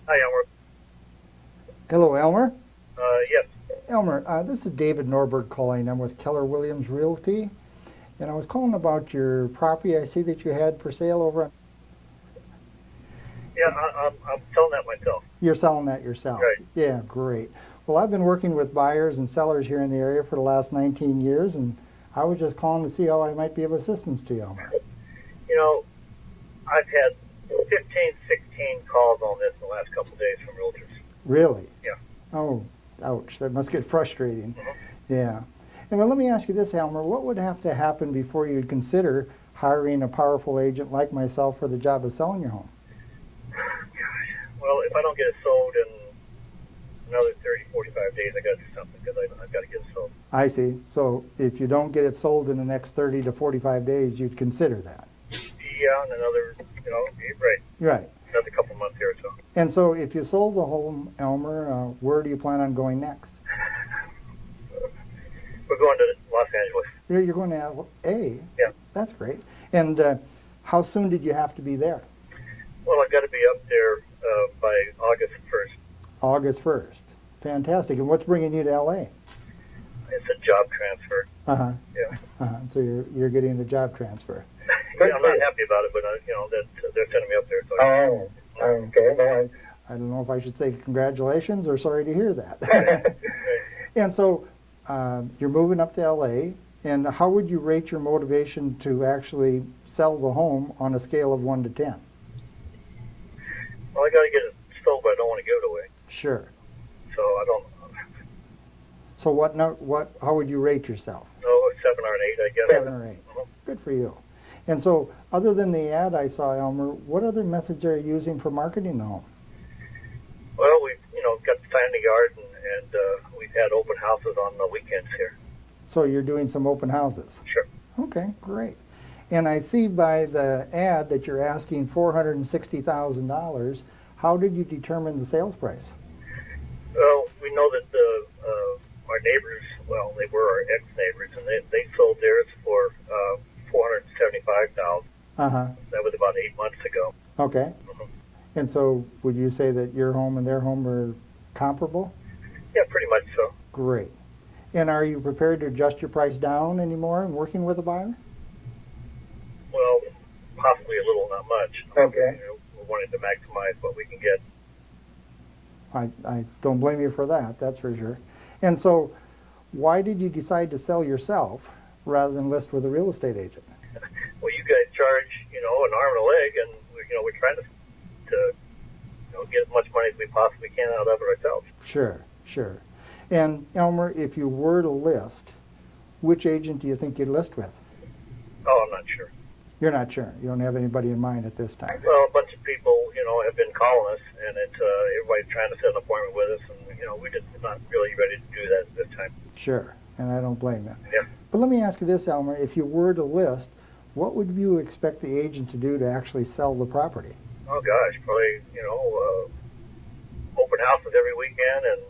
Hi, Elmer. Hello, Elmer. Yes. Elmer, this is David Norberg calling. I'm with Keller Williams Realty, and I was calling about your property I see that you had for sale over on. Yeah, I'm selling that myself. You're selling that yourself. Right. Yeah, great. Well, I've been working with buyers and sellers here in the area for the last 19 years, and I was just calling to see how I might be of assistance to you, Elmer. You know, I've had 15, 16 calls on this in the last couple of days from realtors. Really? Yeah. Oh, ouch. That must get frustrating. hmm Yeah. And well, let me ask you this, Elmer. What would have to happen before you'd consider hiring a powerful agent like myself for the job of selling your home? Well, if I don't get it sold in another 30, 45 days, I got to do something because I've got to get it sold. I see. So if you don't get it sold in the next 30 to 45 days, you'd consider that. Yeah, and another, right, Right. another couple of months here or so. And so if you sold the home, Elmer, where do you plan on going next? We're going to Los Angeles. You're going to LA. Yeah. That's great. And how soon did you have to be there? Well, I've got to be up there by August 1st. August 1st. Fantastic. And what's bringing you to LA? It's a job transfer. Uh-huh. Yeah. So you're getting a job transfer. Yeah, I'm not happy about it, but that they're sending me up there. So Okay. Well, I don't know if I should say congratulations or sorry to hear that. And so you're moving up to LA, and how would you rate your motivation to actually sell the home on a scale of 1 to 10? Well, I got to get it sold, but I don't want to give it away. Sure. So I don't So how would you rate yourself? know, a 7 or an 8, I guess. 7 or 8. Mhm. Good for you. And so other than the ad I saw, Elmer, what other methods are you using for marketing the home? Well, we've got the sign in the yard, and we've had open houses on the weekends here. So you're doing some open houses. Sure. Okay, great. And I see by the ad that you're asking $460,000. How did you determine the sales price? Well, we know that our neighbors, well, they were our ex-neighbors, and they sold theirs for $475,000. Uh-huh. That was about 8 months ago. Okay. Mhm. And so would you say that your home and their home are comparable? Yeah, pretty much so. Great. And are you prepared to adjust your price down anymore in working with a buyer? Well, possibly a little, not much. Okay. We're wanting to maximize what we can get. I don't blame you for that, that's for sure. And so why did you decide to sell yourself rather than list with a real estate agent? Well, you guys charge, an arm and a leg, and we're trying to get as much money as we possibly can out of it ourselves. Sure, sure. And Elmer, if you were to list, which agent do you think you'd list with? Oh, I'm not sure. You're not sure. You don't have anybody in mind at this time. Well, a bunch of people, have been calling us, and everybody's trying to set an appointment with us, and we're just not really ready to do that this time. Sure, and I don't blame you. Yeah. But let me ask you this, Elmer. If you were to list, what would you expect the agent to do to actually sell the property? Oh gosh, probably open houses every weekend, and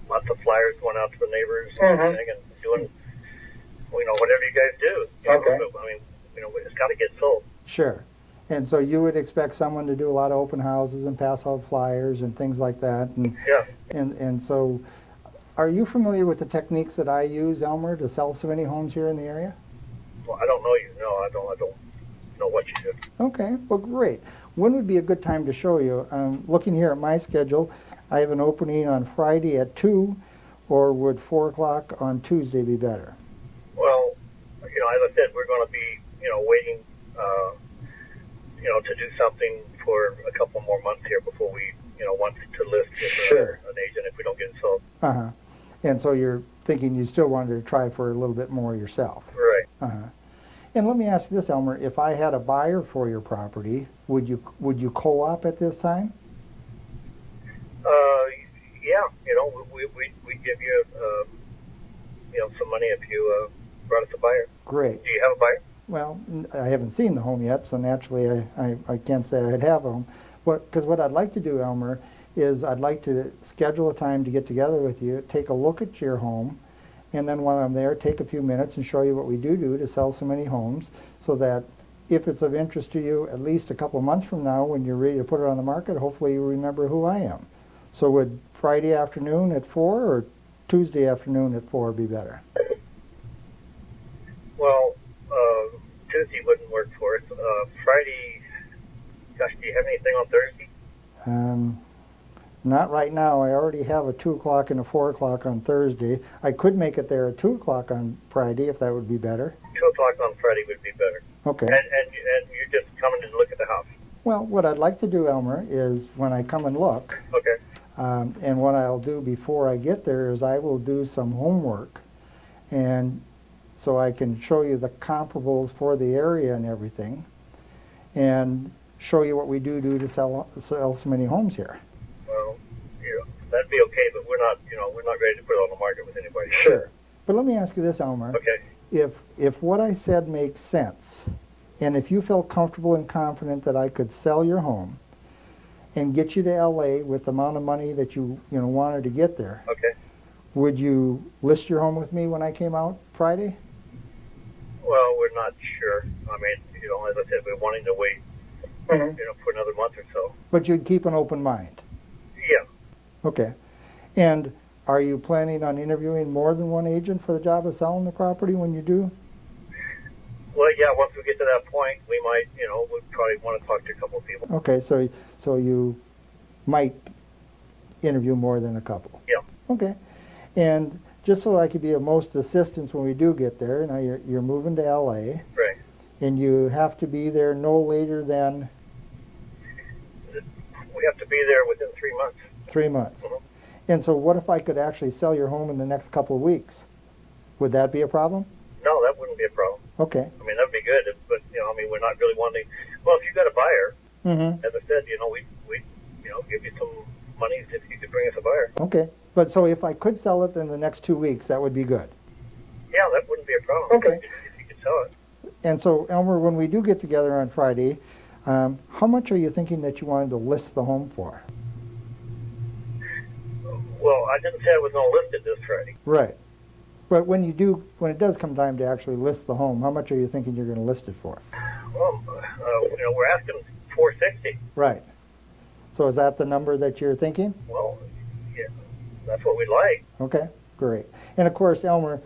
lots of flyers going out to the neighbors and everything, and doing whatever you guys do. Okay. I mean, it's got to get sold. Sure. And so you would expect someone to do a lot of open houses and pass out flyers and things like that. And, Yeah. and so are you familiar with the techniques that I use, Elmer, to sell so many homes here in the area? Well, I don't know you. No, I don't know what you do. Okay, well, great. When would be a good time to show you? Looking here at my schedule, I have an opening on Friday at 2, or would 4 o'clock on Tuesday be better? Well, as I said, we're going to be, waiting, to do something for a couple more months here before we, want to list with Sure. an agent if we don't get it sold. Uh-huh. And so you're thinking you still wanted to try for a little bit more yourself? Right. Uh-huh. And let me ask you this, Elmer, if I had a buyer for your property, would you co-op at this time? Yeah, we'd give you, some money if you brought us a buyer. Great. Do you have a buyer? Well, I haven't seen the home yet, so naturally I can't say I'd have a home. Because what I'd like to do, Elmer, is I'd like to schedule a time to get together with you, take a look at your home, and then while I'm there, take a few minutes and show you what we do to sell so many homes, so that if it's of interest to you, at least a couple months from now when you're ready to put it on the market, hopefully you remember who I am. So would Friday afternoon at 4 or Tuesday afternoon at 4 be better? Well, Tuesday wouldn't work for us. Friday, gosh, do you have anything on Thursday? Not right now. I already have a 2 o'clock and a 4 o'clock on Thursday. I could make it there at 2 o'clock on Friday if that would be better. 2 o'clock on Friday would be better. Okay. And you're just coming to look at the house? Well, what I'd like to do, Elmer, is when I come and look, Okay. and what I'll do before I get there is I will do some homework, and so I can show you the comparables for the area and everything, and show you what we do to sell so many homes here. Well, that'd be okay, but we're not ready to put it on the market with anybody. Sure. But let me ask you this, Elmer. Okay. If what I said makes sense, and if you felt comfortable and confident that I could sell your home and get you to LA with the amount of money that you wanted to get there, okay, would you list your home with me when I came out Friday? Well, we're not sure. I mean, as I said, we're wanting to wait, for another month or so. But you'd keep an open mind? Yeah. Okay. And are you planning on interviewing more than one agent for the job of selling the property when you do? Well, yeah, once we get to that point, we might, we'd probably want to talk to a couple of people. Okay, so you might interview more than a couple? Yeah. Okay. And just so I could be of most assistance when we do get there, now you're moving to LA. Right. And you have to be there no later than? We have to be there within 3 months. 3 months. Mm-hmm. And so what if I could actually sell your home in the next couple of weeks? Would that be a problem? No, that wouldn't be a problem. Okay. I mean, that would be good, but, we're not really wanting, well, if you got a buyer, Mm-hmm. as I said, we'd give you some money if you could bring us a buyer. Okay. But so if I could sell it in the next 2 weeks, that would be good? Yeah, that wouldn't be a problem. Okay. If you could sell it. And so, Elmer, when we do get together on Friday, how much are you thinking that you wanted to list the home for? Well, I didn't say I was going to list it this Friday. Right. But when it does come time to actually list the home, how much are you thinking you're going to list it for? Well, we're asking $460. Right. So is that the number that you're thinking? Well, yeah, that's what we'd like. Okay, great. And of course, Elmer,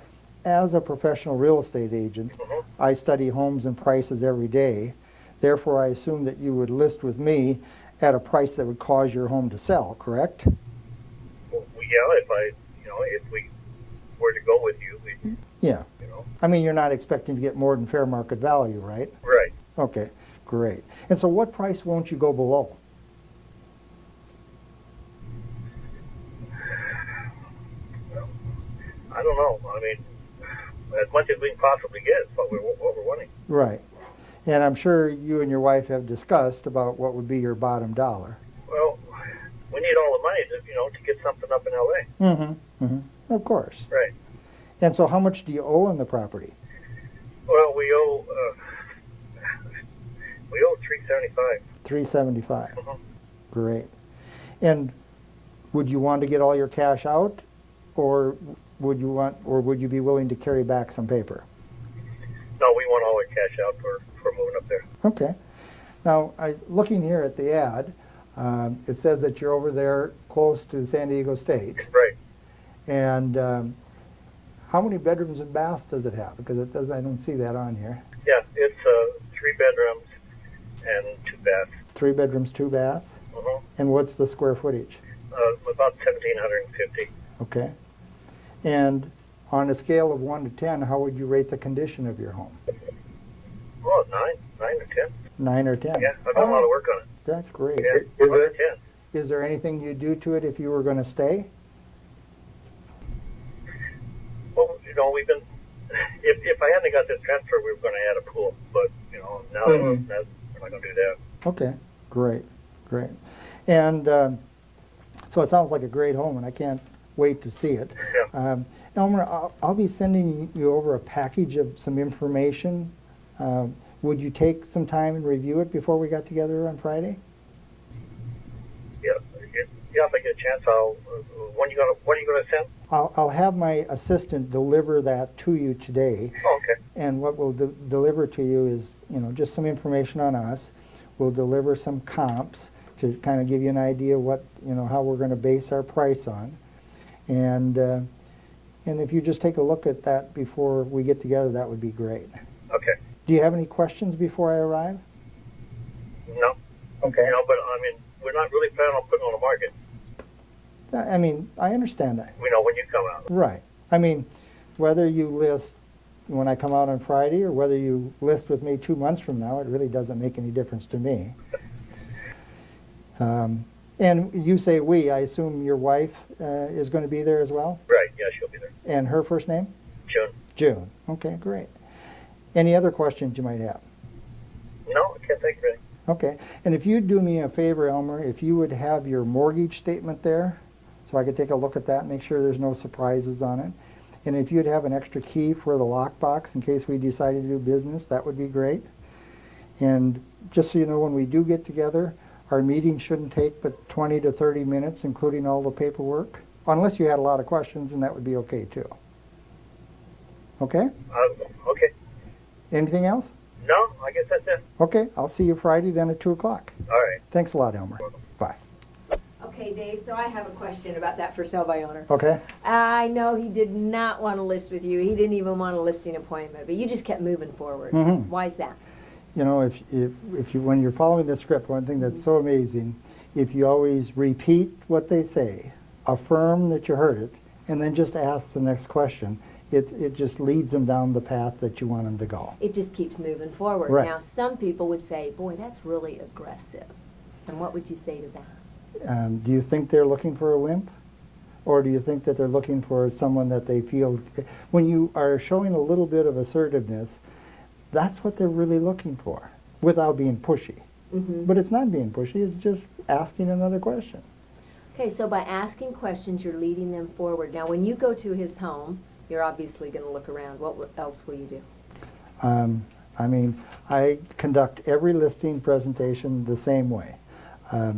as a professional real estate agent, I study homes and prices every day. Therefore, I assume that you would list with me at a price that would cause your home to sell, correct? Well, yeah, if we were to go with you, we'd, Yeah. I mean, you're not expecting to get more than fair market value, right? Right. Okay, great. And so what price won't you go below? I don't know. I mean, as much as we can possibly get is what we're wanting. Right. And I'm sure you and your wife have discussed about what would be your bottom dollar. Well, we need all the money to get something up in LA. Mm-hmm. Mm-hmm. Of course. Right. And so how much do you owe on the property? Well, we owe $375. $375. Mm-hmm. Great. And would you want to get all your cash out, or would you be willing to carry back some paper? No, we want all our cash out for moving up there. Okay. Now, looking here at the ad, it says that you're over there close to San Diego State. Right. And how many bedrooms and baths does it have? Because I don't see that on here. Yeah, it's 3 bedrooms and 2 baths. 3 bedrooms, 2 baths? Mm-hmm. And what's the square footage? About 1,750. Okay. And on a scale of 1 to 10, how would you rate the condition of your home? Well, 9 or 10. 9 or 10? Yeah, I've done a lot of work on it. That's great. Yeah, 9 or 10. Is there anything you'd do to it if you were going to stay? Well, we've been. If I hadn't got this transfer, we were going to add a pool. But now we're not going to do that. Okay, great. And so it sounds like a great home, and I can't wait to see it. Yeah. Elmer, I'll be sending you over a package of some information. Would you take some time and review it before we got together on Friday? Yeah. If I get a chance, what are you going to send? I'll have my assistant deliver that to you today. Oh, okay. And what we'll deliver to you is, just some information on us. We'll deliver some comps to kind of give you an idea what, how we're going to base our price on. And if you just take a look at that before we get together, that would be great. Okay. Do you have any questions before I arrive? No. Okay. But I mean, we're not really planning on putting on the market. I mean, I understand that. When you come out. Right. I mean, whether you list when I come out on Friday or whether you list with me 2 months from now, it really doesn't make any difference to me. And you say we, I assume your wife is going to be there as well? Right, yeah, she'll be there. And her first name? June. June. Okay, great. Any other questions you might have? No, I can't think of anything. Okay. And if you'd do me a favor, Elmer, if you would have your mortgage statement there so I could take a look at that, make sure there's no surprises on it. And if you'd have an extra key for the lockbox in case we decide to do business, that would be great. And just so you know, when we do get together, our meeting shouldn't take but 20 to 30 minutes, including all the paperwork. Unless you had a lot of questions, and that would be okay too. Okay? Okay. Anything else? No, I guess that's it. Okay, I'll see you Friday then at 2 o'clock. All right. Thanks a lot, Elmer. Bye. Okay, Dave, so I have a question about that for sale by owner. Okay? I know he did not want to list with you. He didn't even want a listing appointment, but you just kept moving forward. Mhm. Why is that? If you when you're following the script, one thing that's so amazing, if you always repeat what they say, affirm that you heard it, and then just ask the next question, it just leads them down the path that you want them to go. It just keeps moving forward. Right. Now, some people would say, boy, that's really aggressive. And what would you say to that? Do you think they're looking for a wimp? Or do you think that they're looking for someone that they feel, when you are showing a little bit of assertiveness, that's what they're really looking for, without being pushy. Mm-hmm. But it's not being pushy, it's just asking another question. Okay, so by asking questions, you're leading them forward. Now, when you go to his home, you're obviously going to look around. What else will you do? I mean, I conduct every listing presentation the same way.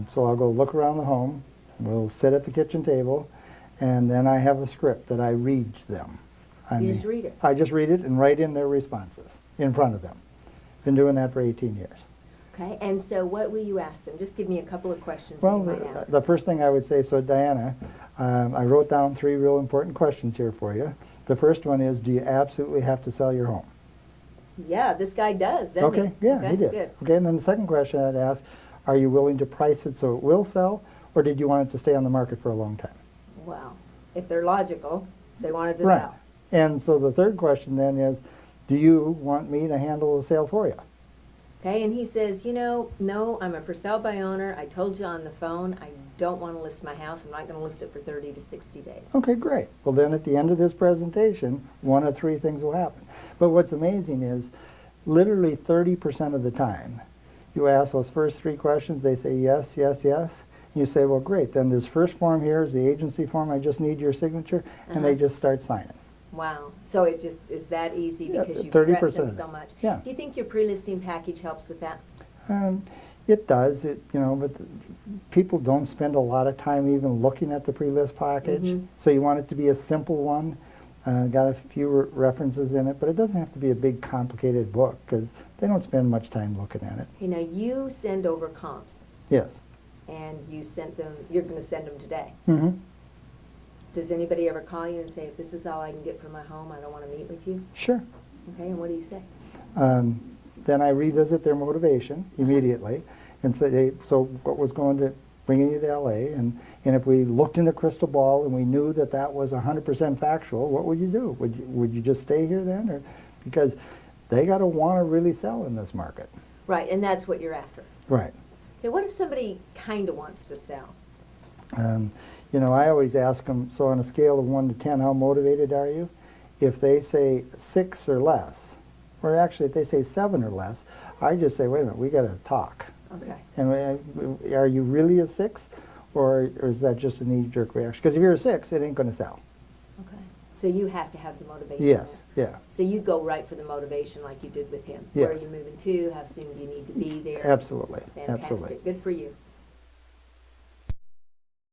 So I'll go look around the home, we'll sit at the kitchen table, and then I have a script that I read them. You just read it? I just read it and write in their responses in front of them. Been doing that for 18 years. Okay, and so what will you ask them? Just give me a couple of questions Well, that you might ask. the first thing I would say, so Diana, I wrote down 3 real important questions here for you. The first one is, do you absolutely have to sell your home? Yeah, this guy does, doesn't he? Okay, yeah, Okay, he did. Good. Okay, and then the second question I'd ask, are you willing to price it so it will sell, or did you want it to stay on the market for a long time? Wow. If they're logical, they want it to Right. sell. And so the third question then is, do you want me to handle the sale for you? Okay, and he says, no, I'm a for sale by owner. I told you on the phone, I don't want to list my house. I'm not going to list it for 30 to 60 days. Okay, great. Well, then at the end of this presentation, one of 3 things will happen. But what's amazing is, literally 30% of the time, you ask those first 3 questions, they say yes, yes, yes. And you say, well, great, then this first form here is the agency form, I just need your signature, and they just start signing. Wow. So it just is that easy Yeah, because you 30% prep them of it. so much. Yeah. Do you think your pre-listing package helps with that? It does, but people don't spend a lot of time even looking at the pre-list package. So you want it to be a simple one, got a few references in it, but it doesn't have to be a big complicated book because they don't spend much time looking at it. Okay, now you send over comps Yes. and you sent them, you're going to send them today. Mm-hmm. Does anybody ever call you and say, if this is all I can get for my home, I don't want to meet with you? Sure. Okay, and what do you say? Then I revisit their motivation immediately and say, hey, so what was going to bringing you to LA? And if we looked in a crystal ball and we knew that that was 100% factual, what would you do? Would you just stay here then? Or because they got to want to really sell in this market. Right, and that's what you're after. Right. Okay, what if somebody kind of wants to sell? I always ask them, so on a scale of 1 to 10, how motivated are you? If they say 6 or less, or actually if they say 7 or less, I just say, wait a minute, we got to talk. Okay. And are you really a 6, or is that just a knee-jerk reaction? Because if you're a 6, it ain't going to sell. Okay. So you have to have the motivation. Yes, there. yeah. So you go right for the motivation like you did with him. Yes. Where are you moving to? How soon do you need to be there? Absolutely, Fantastic. absolutely. Good for you.